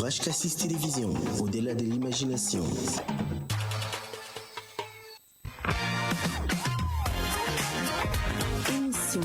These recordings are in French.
HK6 Télévision, au-delà de l'imagination. Émission.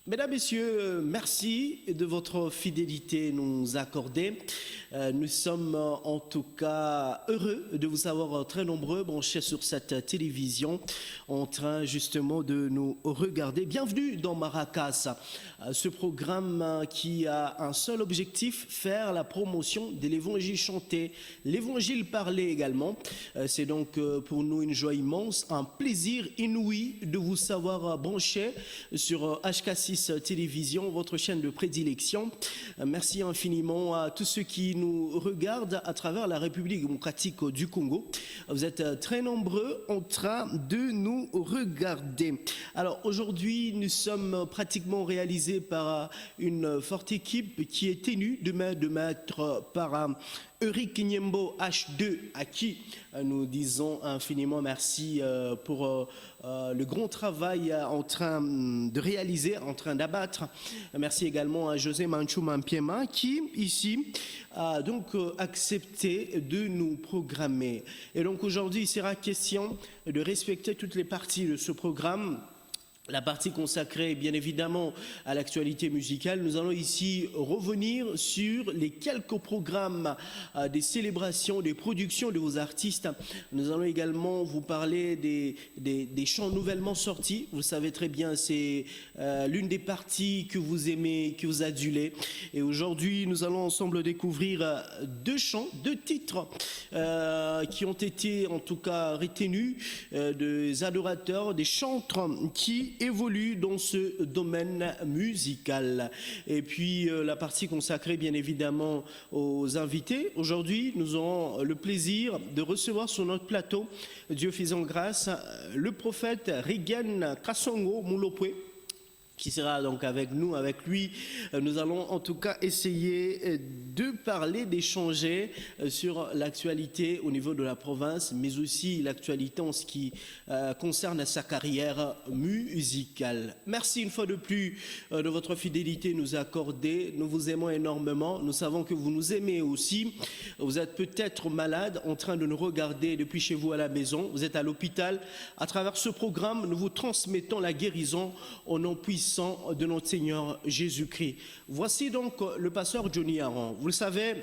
Mesdames, Messieurs, merci de votre fidélité nous accorder. Nous sommes en tout cas heureux de vous savoir très nombreux branchés sur cette télévision en train justement de nous regarder. Bienvenue dans Maracas, ce programme qui a un seul objectif, faire la promotion de l'évangile chanté, l'évangile parlé également. C'est donc pour nous une joie immense, un plaisir inouï de vous savoir branchés sur HK6 Télévision, votre chaîne de prédilection. Merci infiniment à tous ceux qui nous regardent à travers la République démocratique du Congo. Vous êtes très nombreux en train de nous regarder. Alors aujourd'hui, nous sommes pratiquement réalisés par une forte équipe qui est tenue de main de maître par Eric Nyembo H2, à qui nous disons infiniment merci pour le grand travail en train de réaliser, en train d'abattre. Merci également à José Manchou Mampiema qui, ici, a donc accepté de nous programmer. Et donc aujourd'hui, il sera question de respecter toutes les parties de ce programme. La partie consacrée, bien évidemment, à l'actualité musicale. Nous allons ici revenir sur les quelques programmes des célébrations, des productions de vos artistes. Nous allons également vous parler des chants nouvellement sortis. Vous savez très bien, c'est l'une des parties que vous aimez, que vous adulez. Et aujourd'hui, nous allons ensemble découvrir deux chants, deux titres qui ont été en tout cas retenus des adorateurs, des chantres qui évolue dans ce domaine musical. Et puis la partie consacrée bien évidemment aux invités. Aujourd'hui, nous aurons le plaisir de recevoir sur notre plateau, Dieu faisant grâce, le prophète Rigen Kasongo Moulopwe, qui sera donc avec nous, avec lui. Nous allons en tout cas essayer de parler, d'échanger sur l'actualité au niveau de la province, mais aussi l'actualité en ce qui concerne sa carrière musicale. Merci une fois de plus de votre fidélité nous accorder. Nous vous aimons énormément. Nous savons que vous nous aimez aussi. Vous êtes peut-être malade, en train de nous regarder depuis chez vous à la maison. Vous êtes à l'hôpital. À travers ce programme, nous vous transmettons la guérison au nom puissant de notre Seigneur Jésus-Christ. Voici donc le pasteur Johnny Aaron. Vous le savez,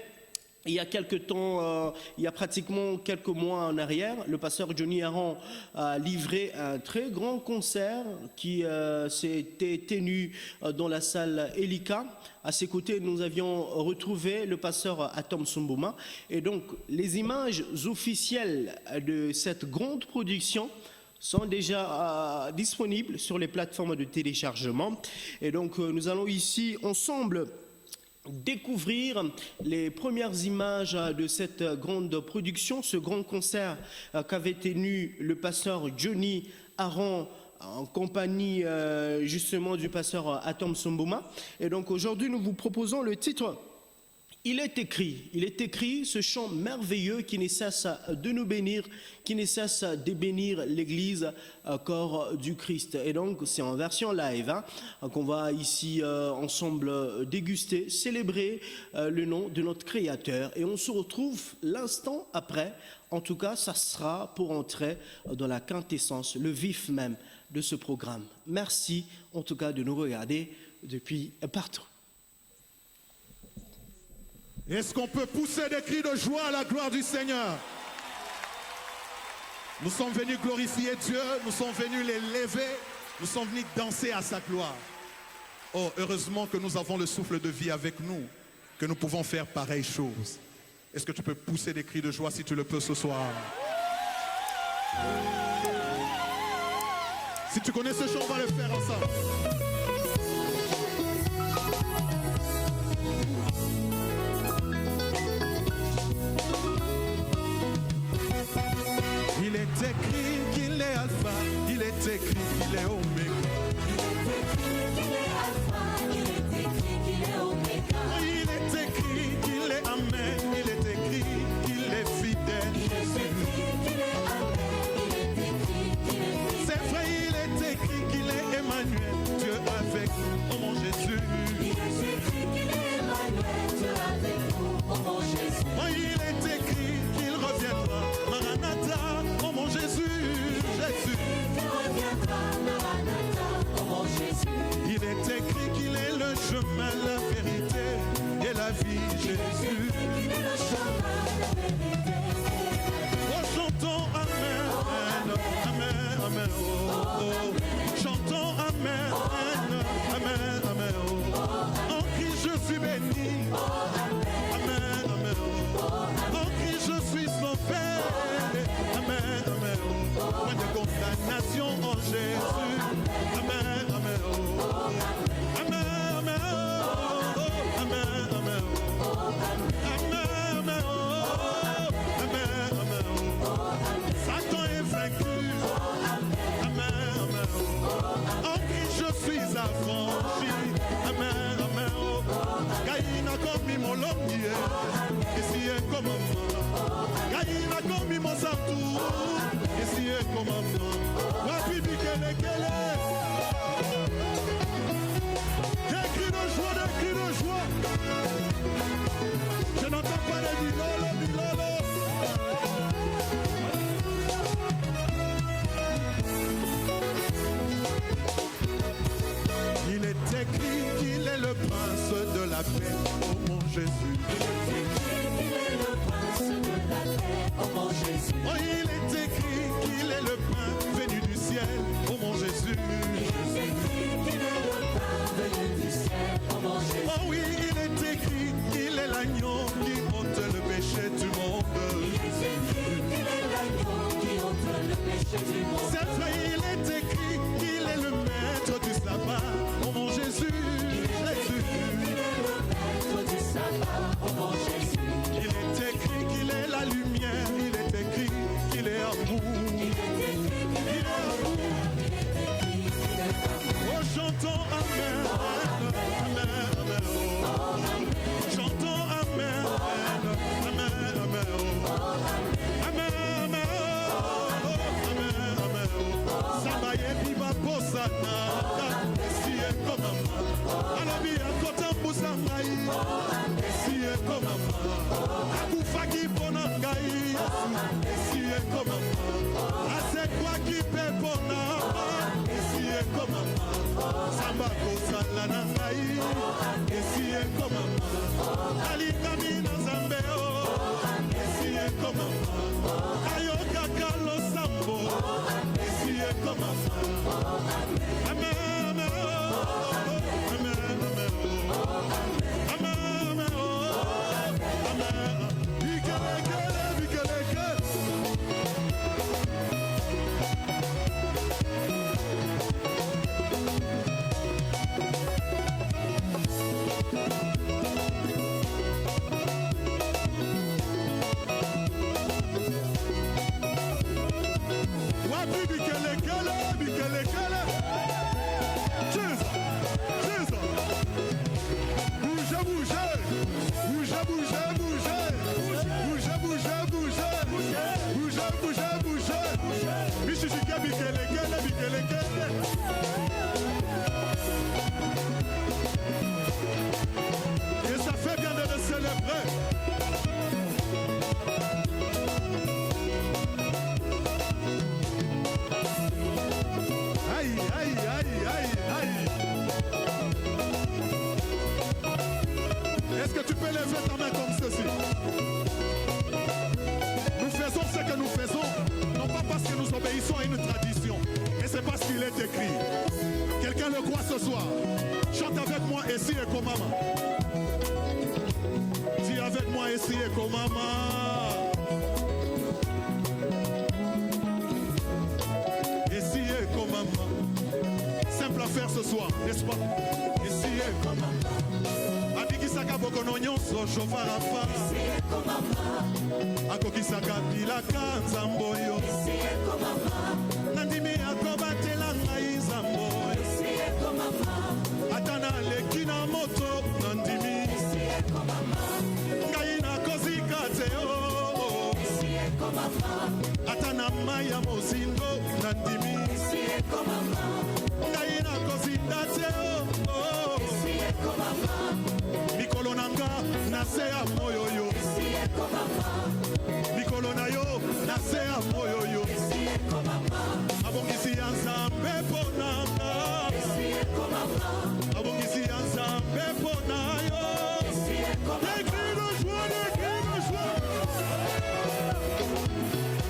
il y a quelques temps, il y a pratiquement quelques mois en arrière, le pasteur Johnny Aaron a livré un très grand concert qui s'était tenu dans la salle Elika. À ses côtés, nous avions retrouvé le pasteur Atom Sumbuma. Et donc, les images officielles de cette grande production sont déjà disponibles sur les plateformes de téléchargement. Et donc, nous allons ici ensemble découvrir les premières images de cette grande production, ce grand concert qu'avait tenu le pasteur Johnny Aaron en compagnie justement du pasteur Atom Sumbuma. Et donc, aujourd'hui, nous vous proposons le titre Il est écrit ce chant merveilleux qui ne cesse de nous bénir, qui ne cesse de bénir l'Église, corps du Christ. Et donc, c'est en version live qu'on va ici ensemble déguster, célébrer le nom de notre Créateur. Et on se retrouve l'instant après. En tout cas, ça sera pour entrer dans la quintessence, le vif même de ce programme. Merci en tout cas de nous regarder depuis partout. Est-ce qu'on peut pousser des cris de joie à la gloire du Seigneur? Nous sommes venus glorifier Dieu, nous sommes venus l'élever, nous sommes venus danser à sa gloire. Oh, heureusement que nous avons le souffle de vie avec nous, que nous pouvons faire pareille chose. Est-ce que tu peux pousser des cris de joie si tu le peux ce soir? Si tu connais ce chant, on va le faire ensemble. Il est écrit qu'il est alpha, il est écrit qu'il est oméga. Il est écrit qu'il est amen, il est écrit qu'il est fidèle. C'est vrai, il est écrit qu'il est Emmanuel, Dieu avec nous, oh mon Jésus. Il est écrit qu'il est Emmanuel, Dieu avec nous, oh mon Jésus. Oh, il est écrit qu'il reviendra, Maranatha, oh mon Jésus, Jésus. Il reviendra, Maranatha, oh mon Jésus. Il est écrit qu'il est le chemin, la vérité et la vie, Jésus. Il est le chemin, la vérité. Oh, chantons Amen, Amen, Amen, oh, oh. Chantons Amen, Amen, Amen, oh. En Christ je suis béni, Amen, Amen, oh. En Christ je suis sauvé, Amen, Amen, oh. Point de condamnation en Jésus, Amen, Amen, oh. Amen, Amen, oh. Amen, Amen, oh. Amen, Amen, oh. Amen, Amen, oh. Satan est vaincu, Amen, Amen, oh. En Christ je suis affranchi, Amen, Amen, oh. Gaïna comme mon lombier, et si est comme maman. Gaïna comme mon sartou, et si est comme maman. Wapi bikele kele. Des cris de joie, des cris de joie. Je n'entends pas les bilolo, bilolo. Il est écrit qu'il est le prince de la paix, oh mon Jésus. Il est écrit qu'il est le prince de la paix, oh mon Jésus. Oh, il est écrit qu'il est le pain venu du ciel, oh mon Jésus. Il est écrit qu'il est le pain venu du ciel, oh mon Jésus. Oh oui, il est écrit qu'il est l'agneau qui ôte le péché du monde. Il est écrit qu'il est l'agneau qui ôte le péché du monde. C'est vrai, il est écrit qu'il est le maître du sabbat, oh mon Jésus. Jésus. Il est le maître du sabbat, oh mon Jésus. Il est écrit qu'il est la lumière, il est écrit qu'il est amour. Il est écrit qu'il est amour. Il est écrit qu'il est amour. Oh, chantons Amen, Amen, Amen, oh. Chantons Amen, Amen, Amen, oh. Amen, Amen, oh. Amen, Amen, oh. Sambaye biba posana, si est comme maman. Alabi akota musangai, si est comme maman. Akufaki bonangai, si est comme maman. Asekwa qui paie bonama, si est comme maman. Samba kosala nangai, si est comme maman. Alikami na zambeo, si est comme maman. Ayoka kalo sambo, si est comme maman. Amen, amen, oh. Amen, amen, oh. Amen, amen, oh. Amen. Bikelekele, bikelekele. Wapi bikelekele, bikelekele. Jesus, Jesus. Bougez, bougez. Bougez, bougez, bougez. Bougez, bougez, bougez. Bougez, bougez, bougez. Bichichika bikelekele, bikelekele. Et ça fait bien de le célébrer. Aïe, aïe, aïe, aïe, aïe. Est-ce que tu peux lever ta main comme ceci? Nous faisons ce que nous faisons, non pas parce que nous obéissons à une tradition, mais c'est parce qu'il est écrit. Quelqu'un le croit ce soir? Chante avec moi, et si et comme maman. Dis avec moi, et si et comme maman. Et si et comme maman. soir, n'est-ce pas? Essayez. Abikisaka bokono nyonso chauffard à part. Akokisaka bilaka nzamboyo. Nandimi akobatela ngai nzambo. Atana leki na moto nandimi. Ngai na kozika te o. Atana maya mozindo nandimi. Ngai na kozinda te o. Mikolo nanga nase ya moyo yo. Mikolo na yo nase ya moyo yo. Abongisi ya nzambe ponanga. Abongisi ya nzambe ponayo. Des cris de joie, des cris de joie.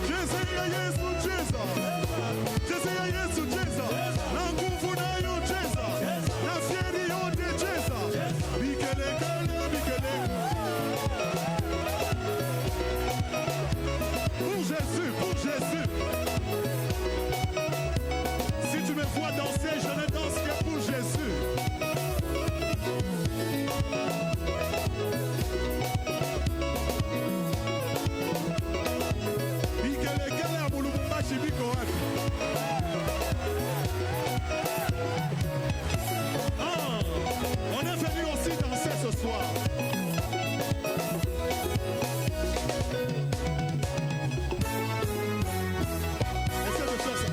Jésus ya Yesu Jésus. Jésus ya Yesu Jésus. Na nguvu nayo Jésus. Na fieri yote Jésus. Bikele kele bikele. Pour Jésus, pour Jésus. Si tu me vois danser, je ne danse que pour Jésus. Bikele kele ya Mulumbashi biko wapi? Ah, on est venu aussi danser ce soir. Essaie de faire ça.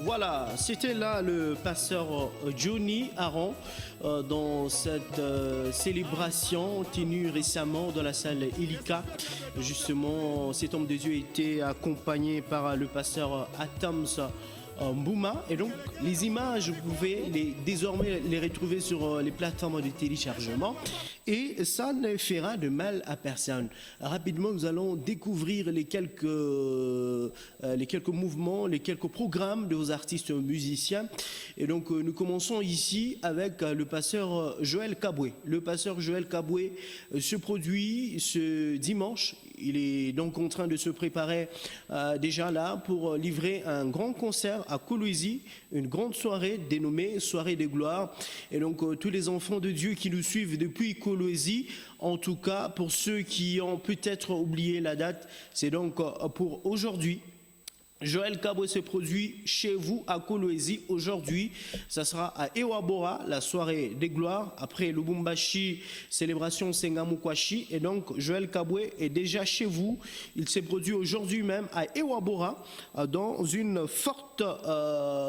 Voilà, c'était là le pasteur Johnny Aron dans cette célébration tenue récemment dans la salle Elika. Justement, cet homme de Dieu était accompagné par le pasteur Atams Mbouma. Et donc, les images, vous pouvez désormais les retrouver sur les plateformes de téléchargement. Et ça ne fera de mal à personne. Rapidement, nous allons découvrir les quelques mouvements, les quelques programmes de vos artistes musiciens. Et donc, nous commençons ici avec le pasteur Joël Kaboué. Le pasteur Joël Kaboué se produit ce dimanche. Il est donc en train de se préparer déjà là pour livrer un grand concert à Kolwezi, une grande soirée dénommée Soirée des Gloires. Et donc, tous les enfants de Dieu qui nous suivent depuis Kolwezi, en tout cas, pour ceux qui ont peut-être oublié la date, c'est donc pour aujourd'hui. Joël Kaboué se produit chez vous à Kolwezi aujourd'hui. Ça sera à Ewabora, la soirée des gloires. Après Lubumbashi, célébration Sengamukwashi. Et donc, Joël Kaboué est déjà chez vous. Il s'est produit aujourd'hui même à Ewabora dans une forte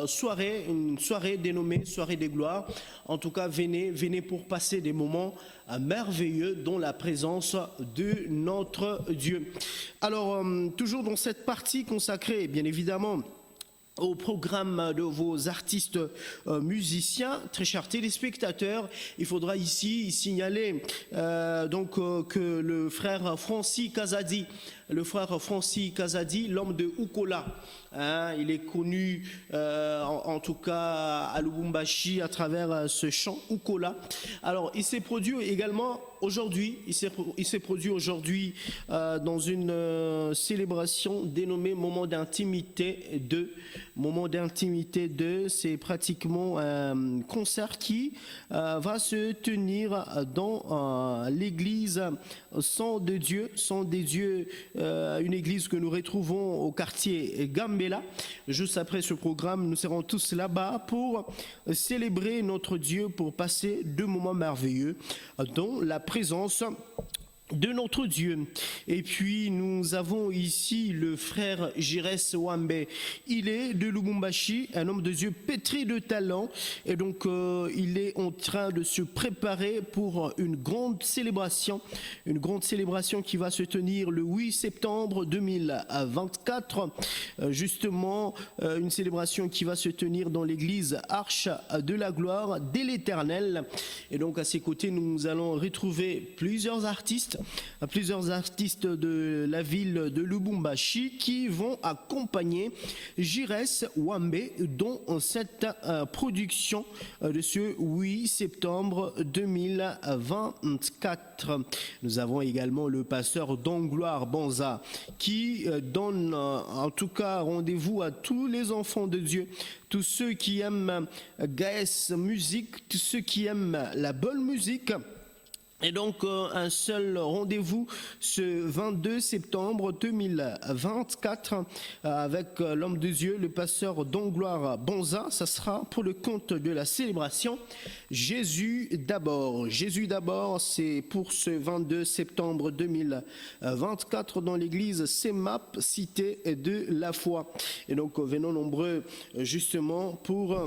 soirée, une soirée dénommée Soirée des gloires. En tout cas, venez pour passer des moments merveilleux dans la présence de notre Dieu. Alors, toujours dans cette partie consacrée, bien évidemment, au programme de vos artistes musiciens, très chers téléspectateurs, il faudra ici signaler que le frère Francis Kazadi, l'homme de Ukola, il est connu en tout cas à Lubumbashi à travers ce chant Ukola. Alors il s'est produit également aujourd'hui, dans une célébration dénommée Moment d'intimité 2. Moment d'intimité 2, c'est pratiquement un concert qui va se tenir dans l'église Sang des Dieux, une église que nous retrouvons au quartier Gambela. Juste après ce programme, nous serons tous là-bas pour célébrer notre Dieu, pour passer 2 moments merveilleux dans la présence de notre Dieu. Et puis nous avons ici le frère Jires Wambe. Il est de Lubumbashi, un homme de Dieu pétri de talent, et donc il est en train de se préparer pour une grande célébration qui va se tenir le 8 septembre 2024, justement une célébration qui va se tenir dans l'église Arche de la Gloire de l'Éternel. Et donc à ses côtés, nous allons retrouver plusieurs artistes artistes de la ville de Lubumbashi qui vont accompagner Jires Wambe dans cette production de ce 8 septembre 2024. Nous avons également le pasteur Dongloire Banza qui donne en tout cas rendez-vous à tous les enfants de Dieu, tous ceux qui aiment Gaes musique, tous ceux qui aiment la bonne musique. Et donc un seul rendez-vous ce 22 septembre 2024 avec l'homme de Dieu, le pasteur Dongloire Banza. Ça sera pour le compte de la célébration Jésus d'abord. Jésus d'abord, c'est pour ce 22 septembre 2024 dans l'église CEMAP, cité de la foi. Et donc venons nombreux justement pour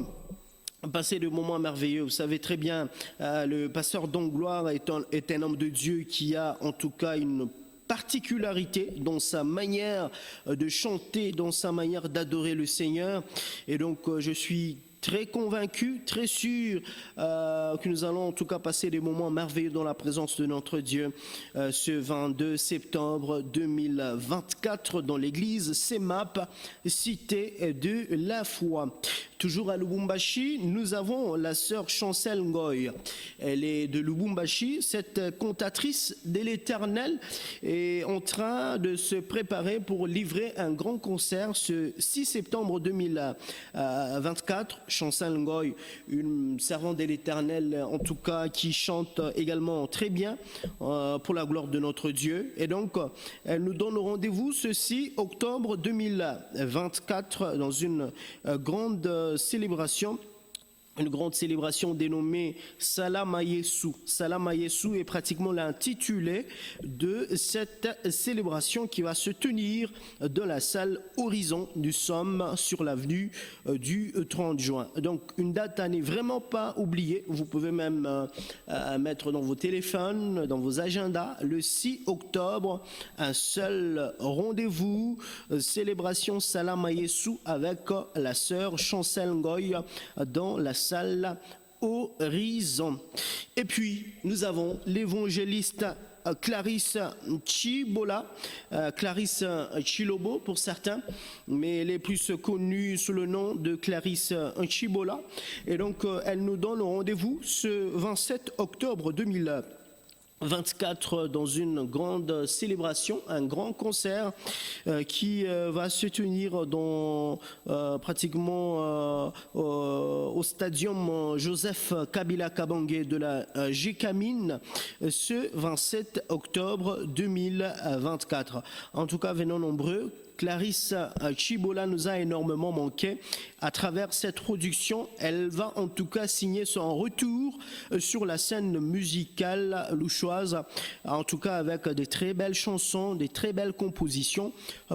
passer de moments merveilleux. Vous savez très bien, le pasteur Dongloire est un homme de Dieu qui a en tout cas une particularité dans sa manière de chanter, dans sa manière d'adorer le Seigneur. Et donc je suis très convaincu, très sûr que nous allons en tout cas passer des moments merveilleux dans la présence de notre Dieu ce 22 septembre 2024 dans l'église CEMAP, cité de la foi. Toujours à Lubumbashi, nous avons la sœur Chancel Ngoy. Elle est de Lubumbashi. Cette cantatrice de l'Éternel est en train de se préparer pour livrer un grand concert ce 6 septembre 2024. Chancel Ngoy, une servante de l'Éternel, en tout cas, qui chante également très bien pour la gloire de notre Dieu. Et donc, elle nous donne rendez-vous ce 6 octobre 2024 dans une grande célébration. Une grande célébration dénommée Salama Yesu. Salama Yesu est pratiquement l'intitulé de cette célébration qui va se tenir dans la salle Horizon du Somme sur l'avenue du 30 juin. Donc une date à ne vraiment pas oublier. Vous pouvez même mettre dans vos téléphones, dans vos agendas, le 6 octobre, un seul rendez-vous, célébration Salama Yesu avec la sœur Chancel Ngoy dans la salle Horizon. Et puis, nous avons l'évangéliste Clarisse Chibola, Clarisse Chilobo pour certains, mais elle est plus connue sous le nom de Clarisse Chibola. Et donc, elle nous donne rendez-vous ce 27 octobre 2024 dans une grande célébration, un grand concert qui va se tenir dans pratiquement au stadium Joseph Kabila Kabange de la Gécamine ce 27 octobre 2024. En tout cas, venons nombreux. Clarisse Chibola nous a énormément manqué. À travers cette production, elle va en tout cas signer son retour sur la scène musicale louchoise, en tout cas avec des très belles chansons, des très belles compositions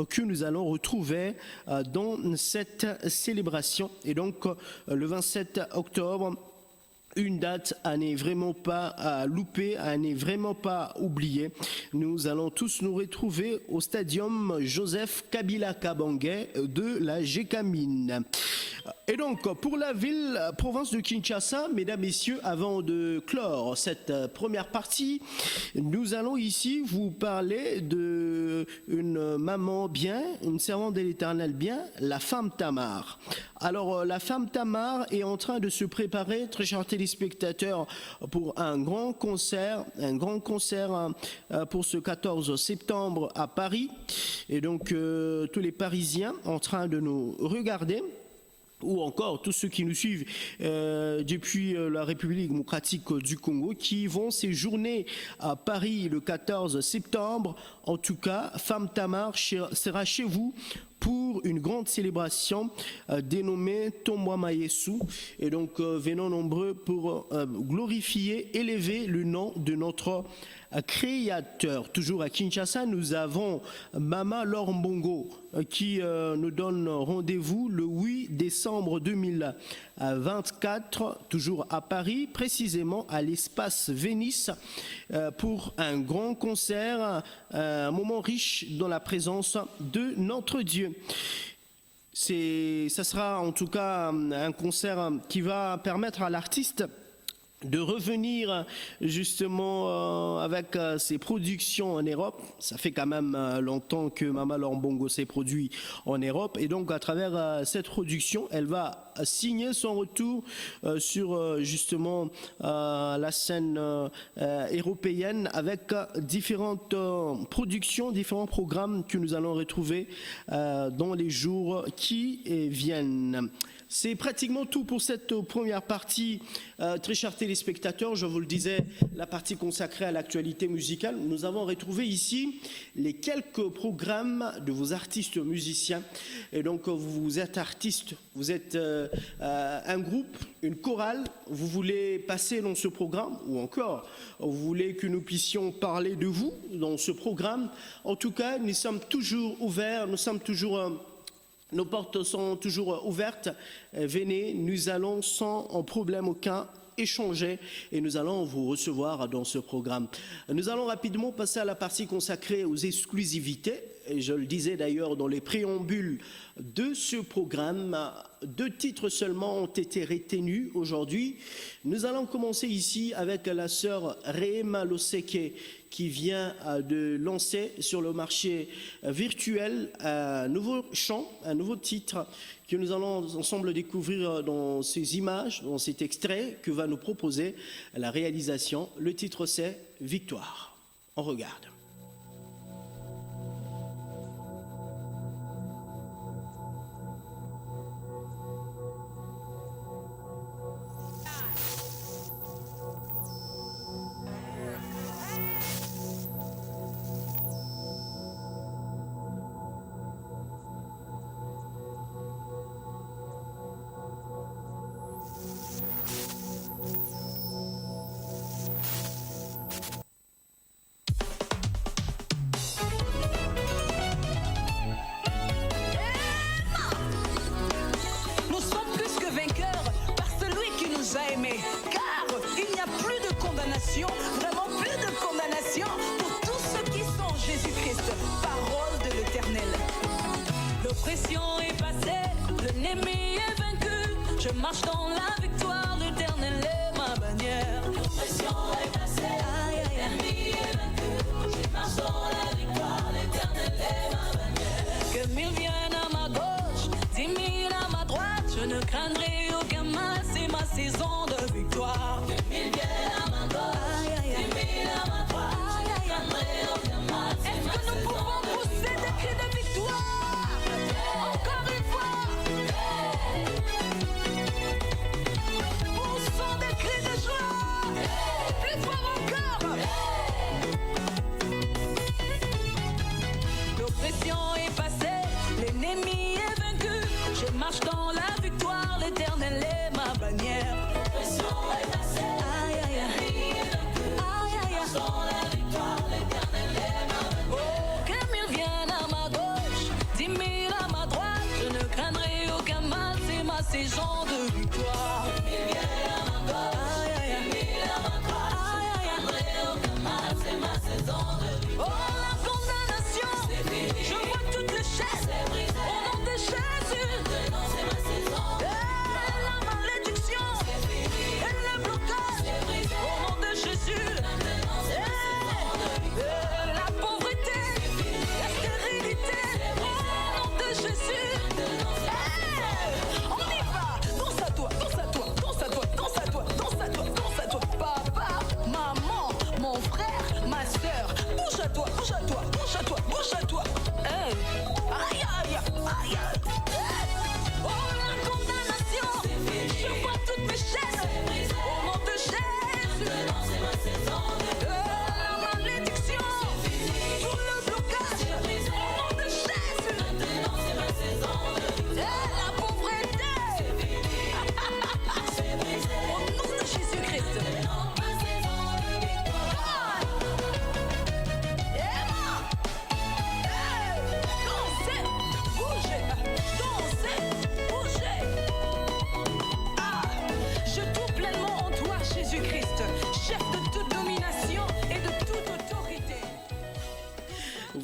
que nous allons retrouver dans cette célébration. Et donc, le 27 octobre, une date à ne vraiment pas louper, à ne vraiment pas oublier. Nous allons tous nous retrouver au stadium Joseph Kabila Kabange de la Gécamine. Et donc, pour la ville, province de Kinshasa, mesdames, messieurs, avant de clore cette première partie, nous allons ici vous parler d'une maman bien, une servante de l'Éternel bien, la femme Tamar. Alors, la femme Tamar est en train de se préparer, très chers téléspectateurs, pour un grand concert pour ce 14 septembre à Paris. Et donc, tous les Parisiens en train de nous regarder, ou encore tous ceux qui nous suivent depuis la République démocratique du Congo, qui vont séjourner à Paris le 14 septembre. En tout cas, Femme Tamar sera chez vous pour une grande célébration dénommée Tombouama Yesu. Et donc, venons nombreux pour glorifier, élever le nom de notre Créateur. Toujours à Kinshasa, nous avons Mama Lormbongo qui nous donne rendez-vous le 8 décembre 2024, toujours à Paris, précisément à l'espace Vénice, pour un grand concert, un moment riche dans la présence de notre Dieu. Ça sera en tout cas un concert qui va permettre à l'artiste de revenir justement avec ses productions en Europe. Ça fait quand même longtemps que Mama Laure Mbongo s'est produit en Europe et donc à travers cette production, elle va signer son retour sur justement la scène européenne avec différentes productions, différents programmes que nous allons retrouver dans les jours qui viennent. C'est pratiquement tout pour cette première partie, très chers téléspectateurs. Je vous le disais, la partie consacrée à l'actualité musicale. Nous avons retrouvé ici les quelques programmes de vos artistes musiciens. Et donc, vous êtes artiste, vous êtes un groupe, une chorale. Vous voulez passer dans ce programme ou encore, vous voulez que nous puissions parler de vous dans ce programme. En tout cas, nous sommes toujours ouverts, nous sommes toujours... Nos portes sont toujours ouvertes. Venez, nous allons sans problème aucun échanger et nous allons vous recevoir dans ce programme. Nous allons rapidement passer à la partie consacrée aux exclusivités. Et je le disais d'ailleurs dans les préambules de ce programme, 2 titres seulement ont été retenus aujourd'hui. Nous allons commencer ici avec la sœur Rehema Loseke qui vient de lancer sur le marché virtuel un nouveau chant, un nouveau titre que nous allons ensemble découvrir dans ces images, dans cet extrait que va nous proposer la réalisation. Le titre c'est Victoire. On regarde. Vraiment plus de condamnation pour tous ceux qui sont Jésus-Christ, parole de l'Éternel. L'oppression est passée, l'ennemi est vaincu. Je marche dans la victoire, l'Éternel est ma bannière. L'oppression est passée, l'ennemi est vaincu. Je marche dans la victoire, l'Éternel est ma bannière. Que 1000 viennent à ma gauche, 10 000 à ma droite, je ne craindrai aucun mal, c'est ma saison de victoire. Que 1000 viennent à ma gauche. Est-ce que nous pouvons pousser des cris de victoire? Encore une fois. Poussons des cris de joie. Plus fort encore. L'oppression est passée, l'ennemi est vaincu. Je marche dans la victoire, l'Éternel est ma bannière. L'oppression est passée, l'ennemi est vaincu. Dans la victoire, l'Éternel est ma bannière. Oh, que 1000 viennent à ma gauche, 10 000 à ma droite, je ne craindrai aucun mal, c'est ma saison de victoire. 1000 viennent à ma gauche, 10 000 à ma droite, je ne craindrai aucun mal, c'est ma saison de victoire. Oh, la condamnation, c'est fini. Je vois toutes les chaînes, c'est brisé. Au nom de Jésus, maintenant c'est ma saison. La malédiction, c'est fini. Et le blocage, c'est brisé. Au nom de Jésus. La pauvreté, la stérilité, au nom de Jésus. On y va. Danse à toi, danse à toi, danse à toi, danse à toi, danse à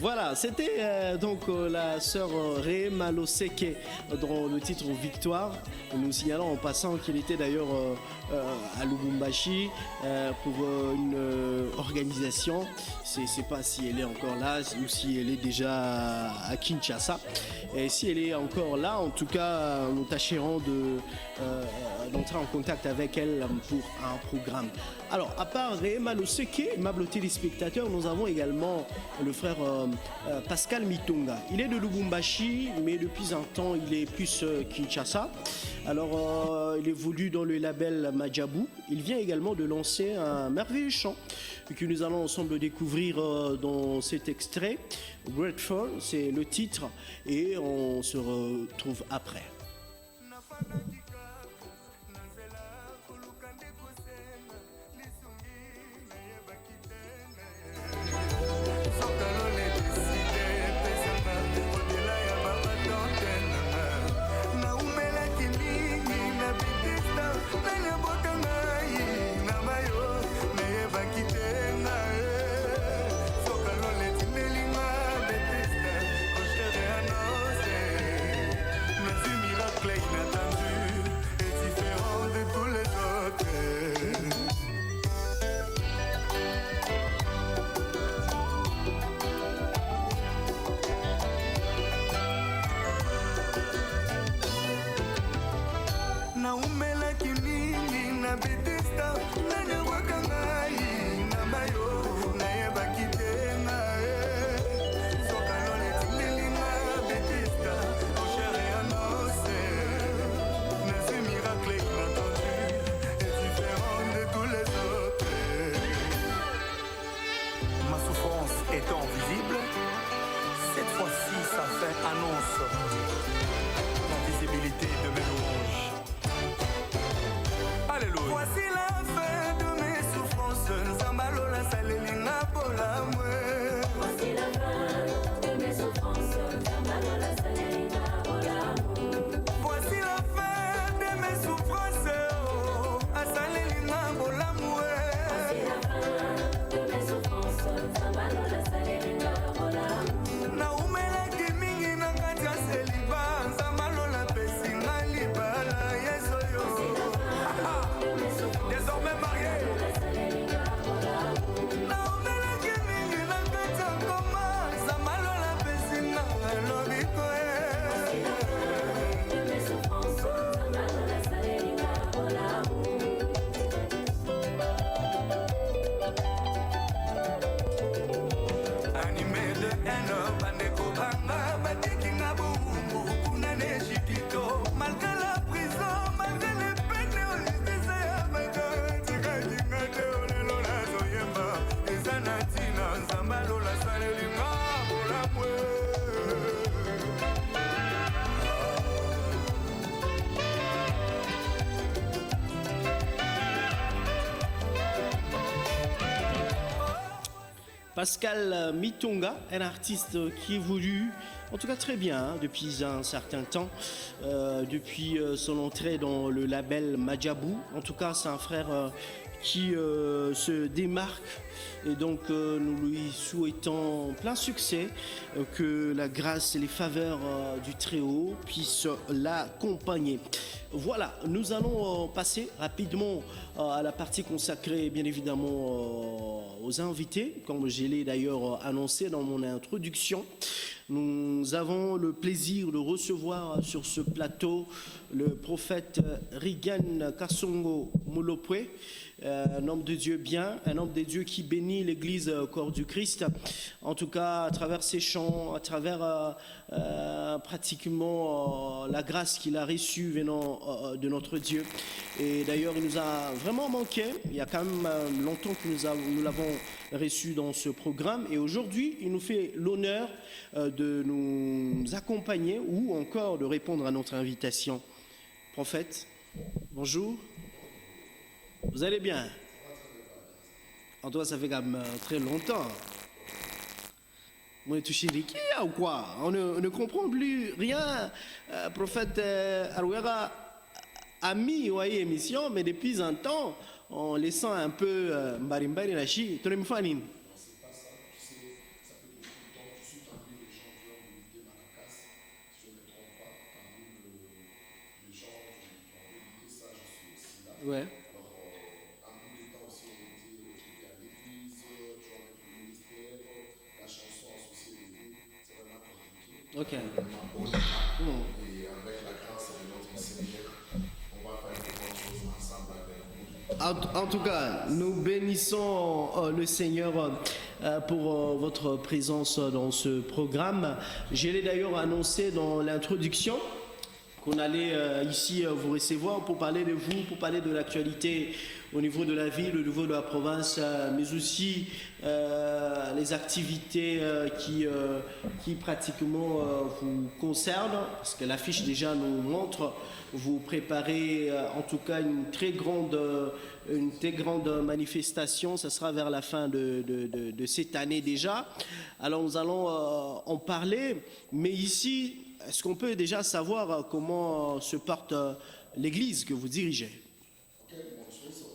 Voilà, c'était donc la sœur Rehema Loseke dans le titre Victoire. Nous signalons en passant qu'il était d'ailleurs à Lubumbashi pour une organisation. Je ne sais pas si elle est encore là ou si elle est déjà à Kinshasa. Et si elle est encore là, en tout cas, nous tâcherons d'entrer en contact avec elle pour un programme. Alors, à part Rehema Loseke, aimables téléspectateurs, nous avons également le frère Pascal Mitonga. Il est de Lubumbashi, mais depuis un temps, il est plus Kinshasa. Alors, il évolue dans le label Majabou. Il vient également de lancer un merveilleux chant que nous allons ensemble découvrir dans cet extrait. Grateful, c'est le titre, et on se retrouve après. Étant visible, cette fois-ci ça fait annonce la visibilité de mes louanges. Alléluia. Voici la fin de mes souffrances, Zambalola Salelinga Bolamwe. Voici la fin de mes souffrances, Zambalola Salelinga Bolamwe. Voici la fin de mes souffrances, oh, Salelinga Bolamwe. Voici la fin de mes souffrances, Zambalola Salelinga Bolamwe. Na umela kimingi na kanja seliba, Zambalola pesinga libala yesoyo. Désormais marié. Na umela kimingi na kanja koma, Zambalola pesinga lobiko de mes souffrances, Zambalola Salelinga Bolamwe. Animé de haine, bandeko banga, batikinga boumou, kunane chikito. Malgré la prison, malgré les peines, on justice ya baka, tika kinga te olelo la zoyemba. Ezanatina, Zambalola Salelinga Bolamwe. Pascal Mitonga, un artiste qui évolue en tout cas très bien hein, depuis un certain temps, depuis son entrée dans le label Majabou. En tout cas, c'est un frère qui se démarque et donc nous lui souhaitons plein succès, que la grâce et les faveurs du Très-Haut puissent l'accompagner. Voilà, nous allons passer rapidement à la partie consacrée bien évidemment aux invités, comme je l'ai d'ailleurs annoncé dans mon introduction. Nous avons le plaisir de recevoir sur ce plateau le prophète Rigan Kasongo Molopwe, un homme de Dieu bien, un homme de Dieu qui bénit l'Église corps du Christ, en tout cas à travers ses chants, à travers pratiquement la grâce qu'il a reçue venant de notre Dieu. Et d'ailleurs, il nous a vraiment manqué. Il y a quand même longtemps que nous l'avons reçu dans ce programme. Et aujourd'hui, il nous fait l'honneur de nous accompagner ou encore de répondre à notre invitation. Prophète, bonjour. Vous allez bien? En tout cas, ça fait quand même très longtemps. On est touché ou quoi? On ne comprend plus rien. Prophète Arouera a mis une émission, mais depuis un temps, en laissant un peu Mbarimbari Nashi. Tu me fais Ouais. Ok. En tout cas, nous bénissons le Seigneur pour votre présence dans ce programme. Je l'ai d'ailleurs annoncé dans l'introduction qu'on allait ici vous recevoir pour parler de vous, pour parler de l'actualité au niveau de la ville, au niveau de la province, mais aussi les activités qui pratiquement vous concernent, parce que l'affiche déjà nous montre, vous préparez en tout cas une très grande manifestation, ça sera vers la fin de cette année déjà. Alors nous allons en parler, mais ici, est-ce qu'on peut déjà savoir comment se porte l'église que vous dirigez? Ok, bonne chose.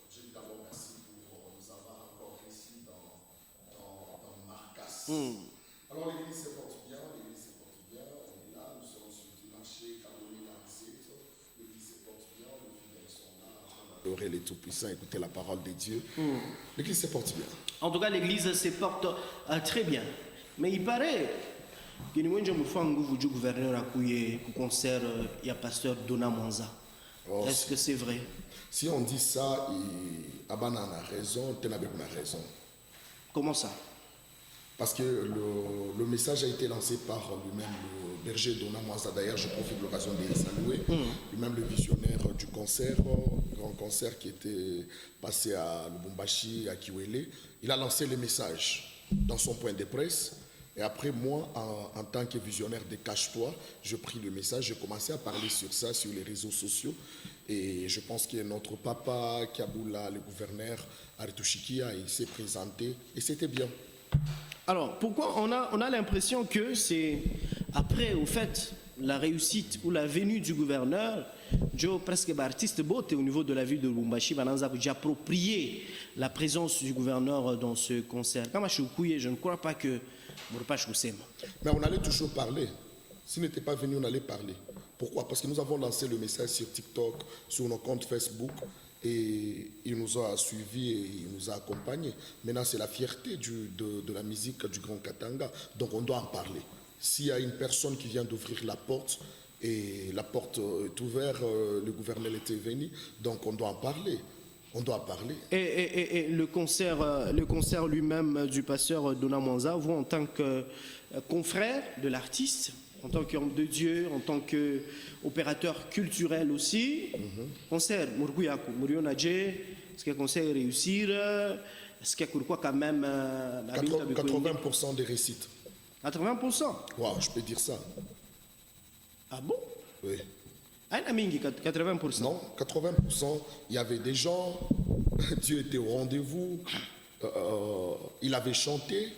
Je dis d'abord merci pour nous avoir encore ici dans Marcas. Alors l'église se porte bien, on est là, nous sommes sur le marché Caroline Ancêtre, l'église se porte bien, les fidèles sont là, en train d'adorer les tout-puissants, écouter la parole de Dieu. L'église se porte bien. En tout cas, l'église se porte très bien. Mais il paraît que nous avons du gouverneur à concert, il y a pasteur Dona Mwanza. Oh, est-ce que c'est vrai? Si on dit ça, Abana a raison, Tenabek a raison. Comment ça? Parce que le message a été lancé par lui-même, le berger Dona Mwanza. D'ailleurs, je profite de l'occasion de le saluer. Lui-même, le visionnaire du concert, grand concert qui était passé à Lubumbashi, à Kiwele. Il a lancé le message dans son point de presse. Et après, moi, en tant que visionnaire de Cache-toi, je pris le message, j'ai commencé à parler sur ça, sur les réseaux sociaux. Et je pense que notre papa, Kiaboula, le gouverneur, Aritouchikia, il s'est présenté. Et c'était bien. Alors, pourquoi on a l'impression que c'est après, au fait, la réussite ou la venue du gouverneur, Joe, presque artiste botte au niveau de la ville de Lubumbashi, j'ai approprié la présence du gouverneur dans ce concert. Quand je ne crois pas que mais on allait toujours parler. S'il n'était pas venu, on allait parler. Pourquoi? Parce que nous avons lancé le message sur TikTok, sur nos comptes Facebook, et il nous a suivis et il nous a accompagnés. Maintenant, c'est la fierté de la musique du Grand Katanga. Donc, on doit en parler. S'il y a une personne qui vient d'ouvrir la porte, et la porte est ouverte, le gouverneur était venu, donc on doit en parler. On doit parler. Et le concert lui-même du pasteur Dona Mwanza, vous en tant que confrère de l'artiste, en tant qu'homme de Dieu, en tant qu'opérateur culturel aussi, concert, est-ce que le concert réussir? Est-ce qu'il y a quoi quand même 80% des réussites. 80%? Wow, je peux dire ça. Ah bon? Oui. 80%. Non, 80%, il y avait des gens, Dieu était au rendez-vous, il avait chanté.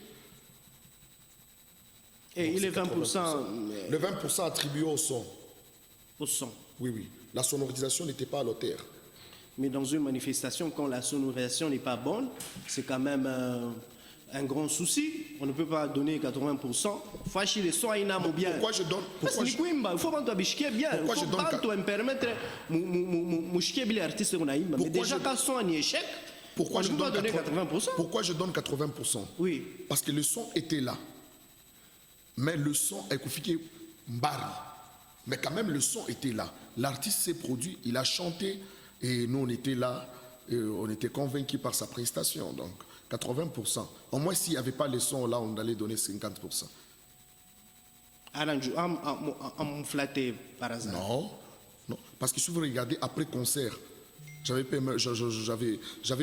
Et donc il est 20%. Le 20% attribué au son. Au son. Oui, oui. La sonorisation n'était pas à l'auteur. Mais dans une manifestation, quand la sonorisation n'est pas bonne, c'est quand même un grand souci. On ne peut pas donner 80%. Faut les soins inam bien. Pourquoi je donne il faut pas bien. Pourquoi je donne me permettre les artistes qu'on a eu. Mais déjà quand son en échec, pourquoi je dois donner 80%. Pourquoi je donne 80%? Oui. Parce que le son était là. Mais le son est confié mbari. Mais quand même le son était là. L'artiste s'est produit, il a chanté et nous on était là. Et on était convaincus par sa prestation. Donc 80%. Au moins, s'il n'y avait pas les sons, là, on allait donner 50%. On flatté par hasard. Non, non. Parce que si vous regardez après concert, j'avais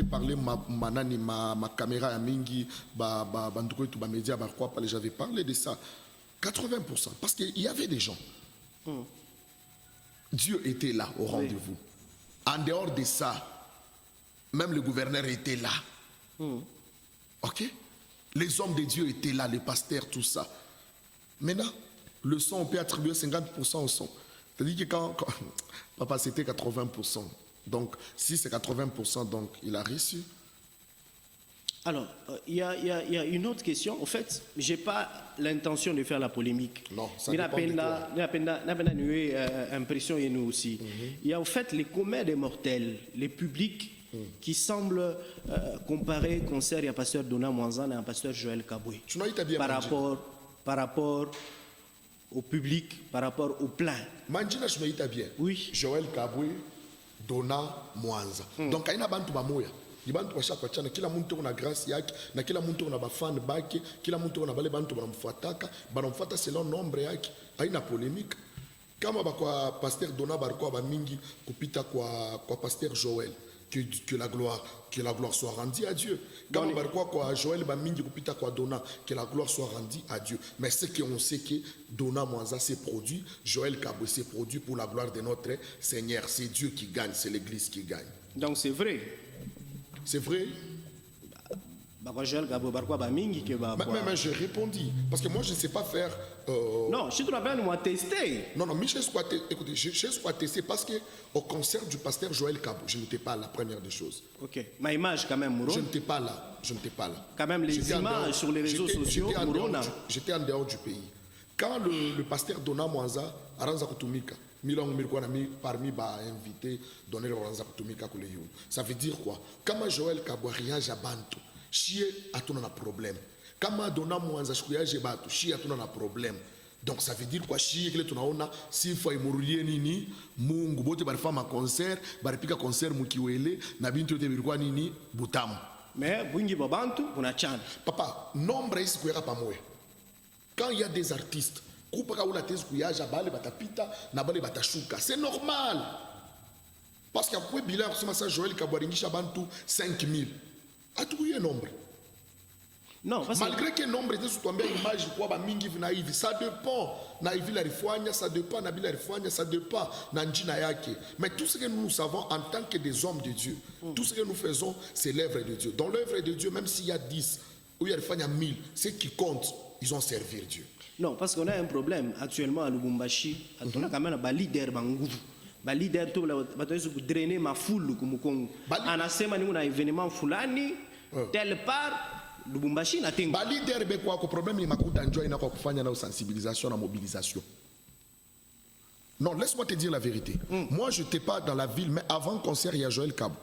parlé ma caméra à Mingi, j'avais parlé de ça. 80%. Parce qu'il y avait des gens. Dieu était là au rendez-vous. En dehors de ça, même le gouverneur était là. Ok? Les hommes de Dieu étaient là, les pasteurs, tout ça. Maintenant, le son, on peut attribuer 50% au son. C'est-à-dire que quand papa, c'était 80%. Donc, si c'est 80%, donc il a reçu. Alors, il y a une autre question. En fait, je n'ai pas l'intention de faire la polémique. Non, ça mais dépend de toi. Impression et nous aussi. Il y a en fait les communs des mortels, les publics qui semblent comparer concert à pasteur Dona Mwanzan et à pasteur Joël Kaboué. Tu n'as pas bien Par rapport au public, par rapport au plein. Mandjina, je m'ai bien. Oui. Joël Kaboué, Dona Mwanza. Donc, il y a bantu bamoya. Libantu bashaka chana kila muntu una grâce yake na kila muntu una bafan bake kila muntu una bale bantu banamfuata selon nombre yake haina polémique kama bakwa pasteur Dona barko ba mingi kupita kwa pasteur Joël que la gloire soit rendue à Dieu kama barko kwa Joël ba mingi kupita kwa Dona que la gloire soit rendue à Dieu mais c'est qu'on sait que Dona Mwanza s'est produit Joël Kaboué s'est produit pour la gloire de notre Seigneur c'est Dieu qui gagne c'est l'église qui gagne donc c'est vrai. C'est vrai. Mais je répondis. Parce que moi, je ne sais pas faire. Non, je dois bien moi tester. Non, mais je suis testé parce qu'au concert du pasteur Joël Kabou, je n'étais pas là, première des choses. Ok. Ma image, quand même, Mouro. Je n'étais pas là. Quand même, les images sur les réseaux sociaux, j'étais en dehors du pays. Quand le pasteur Dona Mwanza, Aranza Kutumika, parmi les invités, donner le Aranza Kutumika, ça veut dire quoi? Quand Joël Kabou rien jabanto, chier a tout un problème. Quand Dona Mwanza chouya jabanto, chier a tout un problème. Donc ça veut dire quoi? Chier que tu as si faut mourir nini, mungu bote bar fama concert, bar pika concert mukiwele, na bintu te birwa nini butamu. Mais bungi babantu on a chan. Papa, nombre ici kuera pa moya. Quand il y a des artistes, c'est normal. Parce qu'après bilan, Joël Kaboué Chabantu 5000. A trouvé un nombre. Non, malgré que le nombre était sous une image, ça dépend. Ça dépend. Ça dépend. Mais tout ce que nous savons en tant que des hommes de Dieu, tout ce que nous faisons, c'est l'œuvre de Dieu. Dans l'œuvre de Dieu, même s'il y a 10 ou il y a 1000, ce qui compte, ils ont servi Dieu. Non, parce qu'on a un problème actuellement à Lubumbashi. On a quand même un leader bangouvou. Un leader tout le drainer ma foule comme Congo. En asema ni un événement fulani telle part Lubumbashi na tengo. Ba leader be quoi problème ni makuta njoo ina kwa kufanya na sensibilisation na mobilisation. Non, laisse-moi te dire la vérité. Moi, je n'étais pas dans la ville, mais avant le concert, il y a Joël Kabou.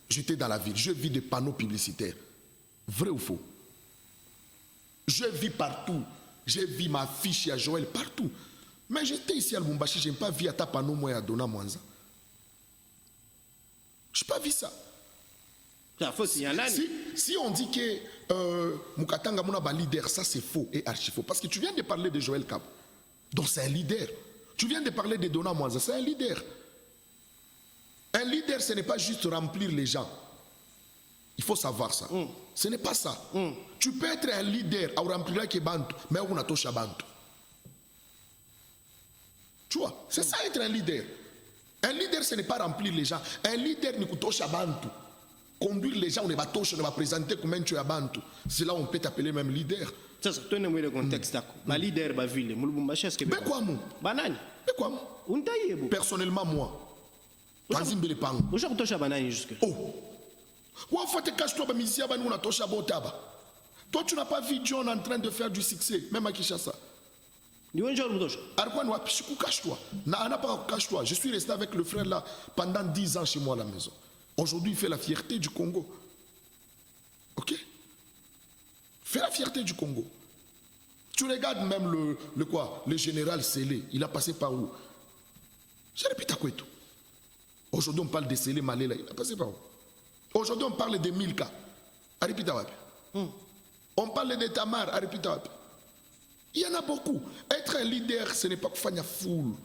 J'étais dans la ville. Je vis des panneaux publicitaires. Vrai ou faux? Je vis partout. J'ai vu ma fiche à Joël partout. Mais j'étais ici à Lubumbashi, je n'ai pas vu à Tapano, moi, à Dona Mwanza. Je n'ai pas vu ça. Si on dit que Mukatanga Mouna ba leader, ça c'est faux et archi faux. Parce que tu viens de parler de Joël Kabou. Donc c'est un leader. Tu viens de parler de Dona Mwanza, c'est un leader. Un leader, ce n'est pas juste remplir les gens. Il faut savoir ça. Ce n'est pas ça. Tu peux être un leader à remplir les bantu, mais on a touché bantu. Tu vois, c'est ça être un leader. Un leader, ce n'est pas remplir les gens. Un leader, n'est pas toucher bantu. Conduire les gens, on ne va toucher, on va présenter comme un tueur bantu. C'est là où on peut t'appeler même leader. Ça, c'est un le contexte. Ma leader, ma ville, Mulbumbashi, est-ce que. Mais quoi, moi? Banane. Mais quoi, moi? Personnellement, moi. Tanzimbe le pango. Aujourd'hui, tu as banane jusque. Oh. Toi, tu n'as pas vu John en train de faire du succès, même à Kinshasa. Je suis resté avec le frère là pendant 10 ans chez moi à la maison. Aujourd'hui, il fait la fierté du Congo. Ok? Fait la fierté du Congo. Tu regardes même le général Sélé, il a passé par où? Je répète à quoi tout. Aujourd'hui, on parle de Sélé Malé là, il a passé par où? Aujourd'hui, on parle de Milka. On parle de Tamar. Il y en a beaucoup. Être un leader, ce n'est pas que faire foule.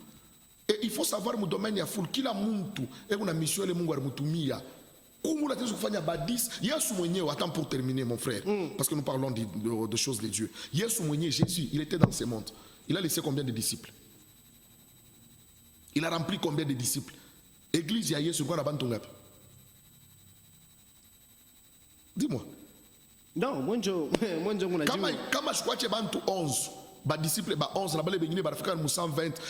Et il faut savoir mon domaine ya foule. Kila muntu et una mission le mungu mutumia. Kumula tezo kufanya badis. Yesu mwenyewe, attends pour terminer mon frère, parce que nous parlons de choses de Dieu. Yesu mwenyewe, Jésus, il était dans ce monde. Il a laissé combien de disciples? Il a rempli combien de disciples? Église ya Yesu kwa na bantu ngapi? Dis-moi. Non, moi je Kama je crois que bantu 11, ba disciples ba 11 na bale bengine ba fika 120,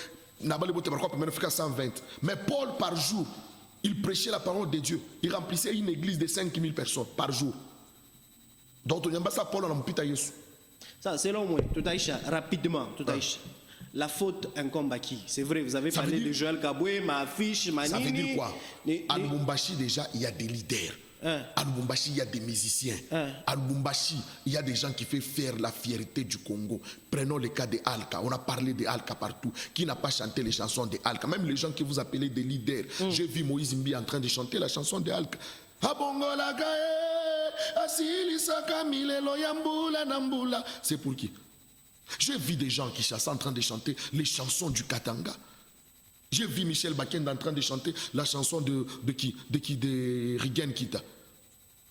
na bale bote ba kwa première fika 120. Mais Paul par jour, il prêchait la parole de Dieu. Il remplissait une église de 5000 personnes par jour. Donc, tu n'as pas ça pour l'empita Yesu. Ça, selon moi, tout Aïcha, rapidement, tout Aïcha. La faute incombe à qui? C'est vrai, vous avez Ça parlé veut dire- de Joël Kaboué, ma affiche, ma Ça veut nini. dire quoi? À Lubumbashi, déjà, il y a des leaders. À Lubumbashi, il y a des musiciens. À Lubumbashi, il y a des gens qui font faire la fierté du Congo. Prenons le cas de Alka. On a parlé de Alka partout. Qui n'a pas chanté les chansons de Alka? Même les gens que vous appelez des leaders. J'ai vu Moïse Mbi en train de chanter la chanson de Alka. C'est pour qui? J'ai vu des gens qui sont en train de chanter les chansons du Katanga. J'ai vu Michel Bakenda en train de chanter la chanson de qui? De Rigen Kita.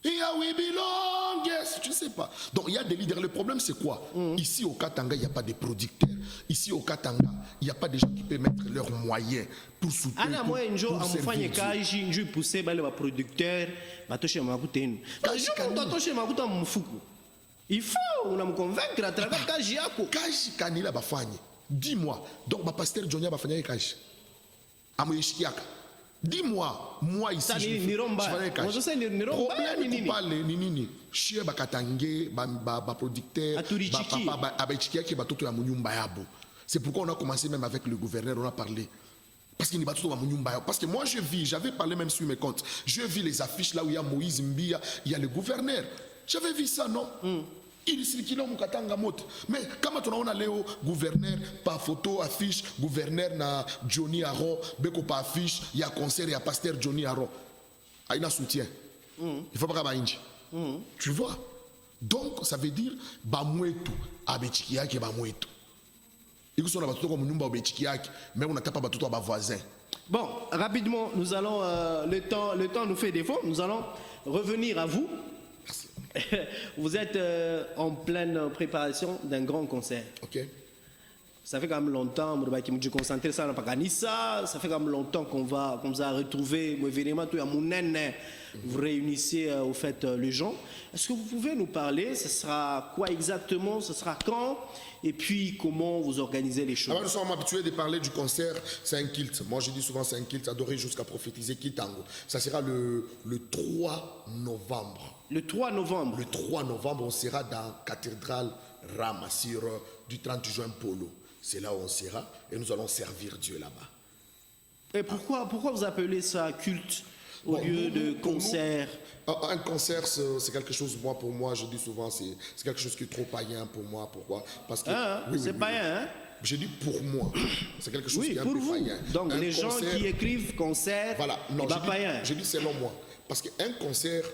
Here we belong, yes, je ne sais pas. Donc il y a des leaders. Le problème c'est quoi? Ici au Katanga, il n'y a pas de producteurs. Ici au Katanga, il n'y a pas de gens qui peuvent mettre leurs moyens pour soutenir. Ana moi un jour pour en mfanye servir Dieu. kaji nju pousser bale ba producteur batoshe makuta enu. Kaji Kaji kanini. batoshe makuta mfuku. Il faut unamconvaincre à travers kaji yako. Kaji kanila bafanye. Dis-moi. Donc ma pasteur Jonia bafanye kaji. Amoyeshikiaka. Dis-moi, moi ici, Ça, je ni- fais- ni romba. je fais kaji. Moi, je sais, ni romba, Problème, ni nini. kupale, ni nini. Chie bakatange, ba producteur, Aturichiki. papa, abechikiaki batoto ya munyumba yabo. C'est pourquoi on a commencé même avec le gouverneur, on a parlé. Parce qu'il n'y a pas tout à Parce que moi je vis, j'avais parlé même sur mes comptes. Je vis les affiches là où il y a Moïse Mbia, il y a le gouverneur. J'avais vu ça, non? Il circule au Katanga Mote. Mais quand on a Léo, gouverneur, par photo, affiche, gouverneur na Johnny Aro, Beko par affiche, il y a concert, il y a pasteur Johnny Aro. Il y a soutien. Il faut pas qu'il Tu vois? Donc ça veut dire, Bamouetou, Abechikiaki, Bamouetou. Et vous on a battu comme Numba Abechikiaki, mais on n'a pas battu à voisin. Bon, rapidement, nous allons le temps nous fait défaut. Nous allons revenir à vous. Vous êtes en pleine préparation d'un grand concert. Ok? Ça fait quand même longtemps, je concentré ça dans Paganissa. Ça fait quand même longtemps qu'on vous a retrouvé. Évidemment, tout à Mounene, vous réunissez au fait les gens. Est-ce que vous pouvez nous parler? Ce sera quoi exactement? Ce sera quand? Et puis, comment vous organisez les choses? Nous sommes habitués de parler du concert, c'est un kilt. Moi, je dis souvent c'est un kilt, adoré jusqu'à prophétiser Kitango. Ça sera le 3 novembre. Le 3 novembre. Le 3 novembre, on sera dans la cathédrale Rama, sur du 30 juin Polo. C'est là où on sera et nous allons servir Dieu là-bas. Et pourquoi vous appelez ça culte au lieu de pour nous, concert? Un concert, c'est quelque chose, pour moi, je dis souvent, c'est quelque chose qui est trop païen pour moi. Pourquoi? Parce que. C'est païen, hein? Je dis pour moi. C'est quelque chose Oui, qui est un pour peu vous. païen. Donc Un les gens concert- qui écrivent concert, Voilà, non, c'est pas païen. je dis selon moi. Parce qu'un concert,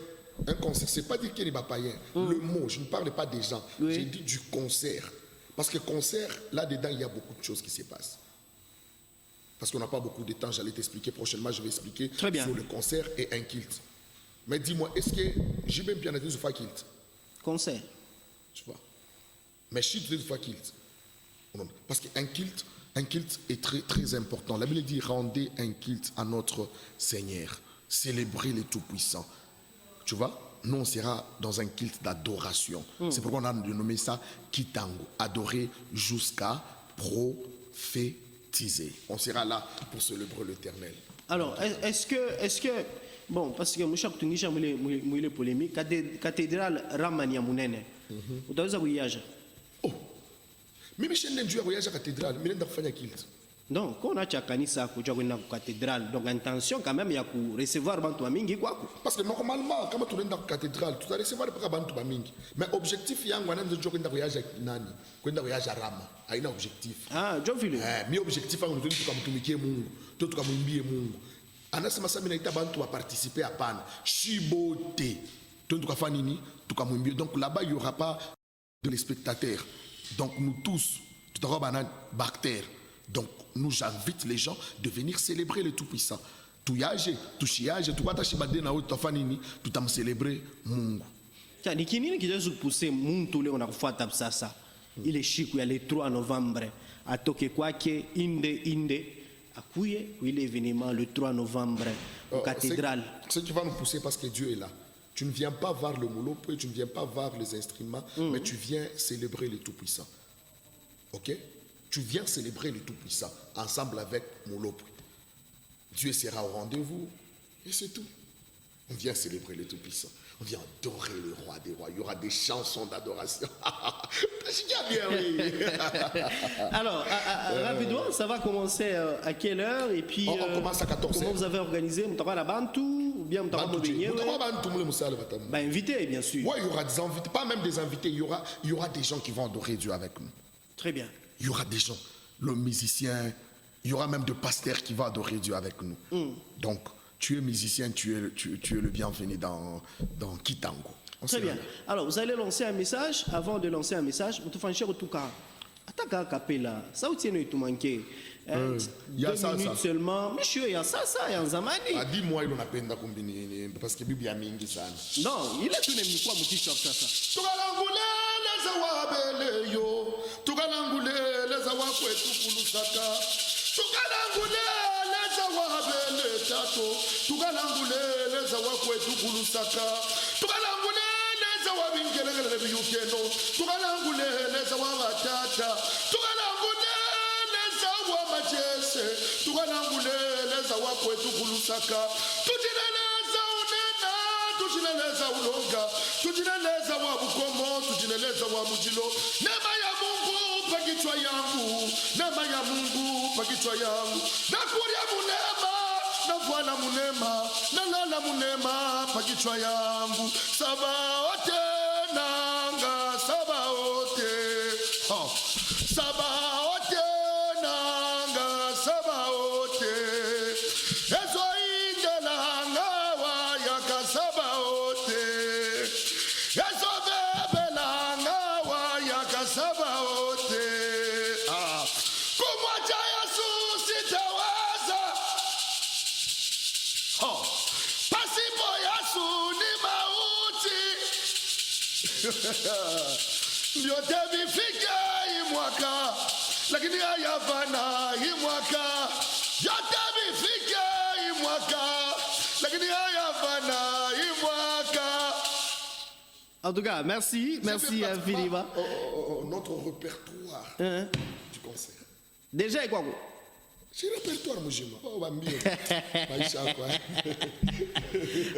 c'est pas dire qu'il n'est pas païen. Le mot, je ne parle pas des gens. Oui. J'ai dit du concert. Parce que concert, là-dedans, il y a beaucoup de choses qui se passent. Parce qu'on n'a pas beaucoup de temps, j'allais t'expliquer prochainement, je vais expliquer Très bien. sur le concert et un kilt. Mais dis-moi, est-ce que j'ai même bien été sur un kilt? Concert. Tu vois? Mais je suis sur un kilt. Non, parce qu'un kilt est très, très important. La Bible dit rendez un kilt à notre Seigneur. Célébrez le Tout-Puissant. Tu vois? Nous, on sera dans un culte d'adoration. C'est pourquoi on a nommé ça Kitango. Adorer jusqu'à prophétiser. On sera là pour célébrer l'Éternel. Alors, est-ce que bon, parce que Moucha Kutungisha mouille polémique, cathédrale Ramania Mounene. Vous devez voyager. Oh! Mais Michel Nendu a voyagé à la cathédrale. Mais il a fait un culte. Donc, quand on a Tchakanisa, qu'on a une cathédrale, donc intention quand même, il y a pour recevoir Bantu Amingi, quoi. Parce que normalement, quand tu es dans la cathédrale, tu dois recevoir pas Bantu Bamingi. Mais l'objectif, il y a un voyage à Nani, un voyage à Rama. Il y a un objectif. Ah, je veux Mais objectif, c'est que tu es Mungu, tu es Mungu. Anasema sasa minaita bantu wa participer à pan. Chibote. Donc là-bas, il n'y aura pas de les spectateurs. Donc nous tous, tout à l'heure, bactères. Donc nous j'invite les gens de venir célébrer le Tout-Puissant. Tu yage, tu chiage, tu vas t'acheter na haute fanini, tu t'as célébrer Mungu. Tiens, ni kinini qui doit pousser Muntu le on a fait ça. Il est chic, il y a le 3 novembre. À Toke Kwake, Inde. Akouye, l'événement le 3 novembre au cathédrale. Ce qui va nous pousser parce que Dieu est là. Tu ne viens pas voir le moulopo, tu ne viens pas voir les instruments, mais tu viens célébrer le Tout-Puissant. Ok? Tu viens célébrer le Tout-Puissant ensemble avec moulopo. Dieu sera au rendez-vous et c'est tout. On vient célébrer le Tout-Puissant. On vient adorer le Roi des Rois. Il y aura des chansons d'adoration. C'est bien, oui. Alors, rapidement, ça va commencer à quelle heure? Et puis, On commence à 14h. comment vous avez organisé? Vous avez la Bantu ou bien vous avez invité, bien sûr. Oui, il y aura des invités. Pas même des invités. Il y aura des gens qui vont adorer Dieu avec nous. Très bien. Il y aura des gens, le musicien. Il y aura même des pasteurs qui vont adorer Dieu avec nous. Donc, tu es musicien, tu es le bienvenu dans Kitango. Très bien. Alors, vous allez lancer un message. Avant de lancer un message, vous faites un tout cas. Attaque à Capella. Ça, vous tenez tout manqué. Il y a 2 minutes seulement. Monsieur, il y a ça, il y a un zamani. Ah, dis-moi, il en a peine combiner parce que Bibi a mis ça. Non, il a tout même quoi, mon petit shop, ça. Tukalangule zawabele yo. Tukalangule zawakwetu kulusaka. Tukalangule zawabele tato. Tukalangule zawakwetu kulusaka. Tukalangule zawabingelele biyukeno. Tukalangule zawabatata. Tukalangule zawamajese. Tukalangule zawakwetu kulusaka. Tujineleza unena, tujineleza ulonga. Tujineleza wa bukomo, tujineleza wa mujilo. Nema ya Mungu pa kichwa yangu, nema ya Mungu pa kichwa yangu. Nakuria munema, navwana munema, nalala munema pa kichwa yangu. Sabaote nanga, sabaote, sabaote nanga, sabaote. Ezo ingelanga wa yaka sabaote. Ezo bebelanga wa yaka sabaote. Kumwacha Yesu sitaweza. Pasipo Yesu ni mauti. Vyote vifike hii mwaka, lakini hayafana hii mwaka. Vyote vifike hii mwaka, lakini hayafana hii mwaka. En tout cas, merci infiniment. Notre répertoire du concert. Déjà, quoi? C'est le répertoire, moi, on va mieux.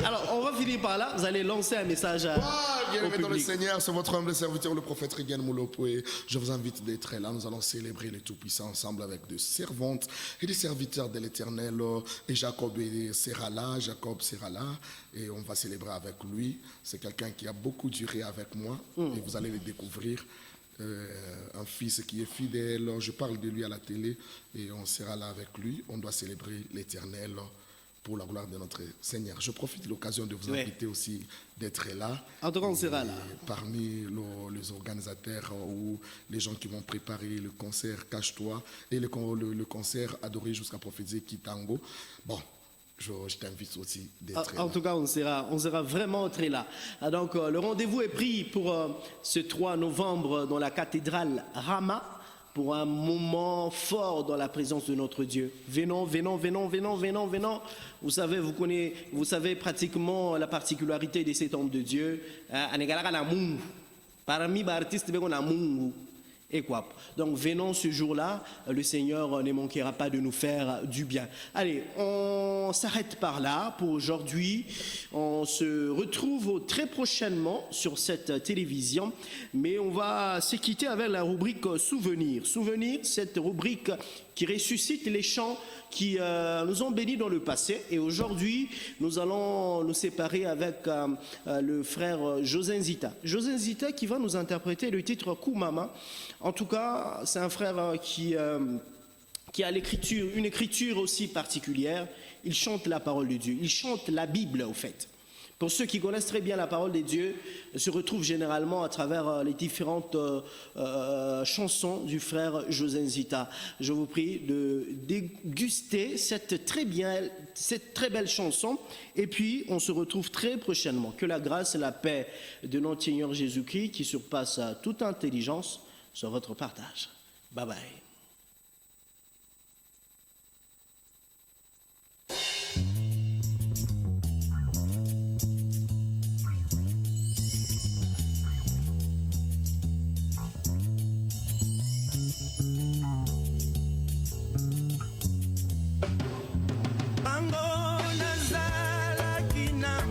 Alors, on va finir par là. Vous allez lancer un message Bien au aimé dans le public. Seigneur, c'est votre humble serviteur, le prophète Rigan Moulopoué. Je vous invite d'être là. Nous allons célébrer le Tout-Puissant ensemble avec des servantes et des serviteurs de l'Éternel. Et Jacob sera là, et on va célébrer avec lui. C'est quelqu'un qui a beaucoup duré avec moi, et vous allez le découvrir. Un fils qui est fidèle, je parle de lui à la télé, et on sera là avec lui. On doit célébrer l'Éternel pour la gloire de notre Seigneur. Je profite de l'occasion de vous inviter aussi d'être là. En tout cas, on sera là. Parmi les organisateurs ou les gens qui vont préparer le concert Cache-toi et le concert Adorer jusqu'à prophétiser Kitango. Bon, je t'invite aussi d'être là. En tout cas, on sera vraiment très là. Donc, le rendez-vous est pris pour ce 3 novembre dans la cathédrale Rama, pour un moment fort dans la présence de notre Dieu. Venons. Vous savez pratiquement la particularité de cet homme de Dieu. Parmi les artistes, on a Mungu. Et quoi? Donc venons ce jour-là, le Seigneur ne manquera pas de nous faire du bien. Allez, on s'arrête par là pour aujourd'hui. On se retrouve très prochainement sur cette télévision, mais on va se quitter avec la rubrique Souvenirs. Souvenirs, cette rubrique qui ressuscite les chants qui nous ont bénis dans le passé. Et aujourd'hui, nous allons nous séparer avec le frère Josin Zita. Josin Zita qui va nous interpréter le titre Koumama. En tout cas, c'est un frère qui a une écriture aussi particulière. Il chante la parole de Dieu. Il chante la Bible, au fait. Pour ceux qui connaissent très bien la parole de Dieu, se retrouvent généralement à travers les différentes chansons du frère Josin Zita. Je vous prie de déguster cette très belle chanson. Et puis, on se retrouve très prochainement. Que la grâce et la paix de notre Seigneur Jésus-Christ, qui surpasse toute intelligence, soit votre partage. Bye bye. Ango nazalaki na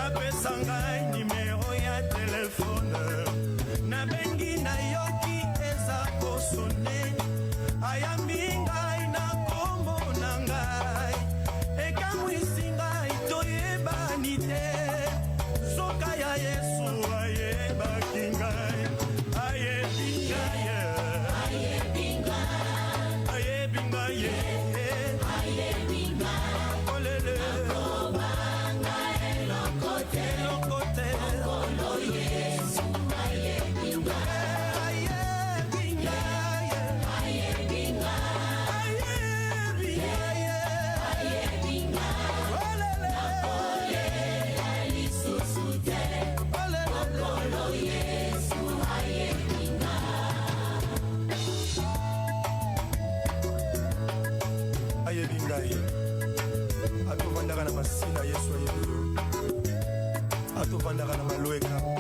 apesa ngai nimero ya telefone nabengi nayoki eza kosone ayambi ngai na kombo na ngai ekamwisi ngai toyebani te soka ya Yesu ayebaki ngai ayebi ngai ayebi ngai olele atovandaka na masina Yesu ayebi atovandaka na malweka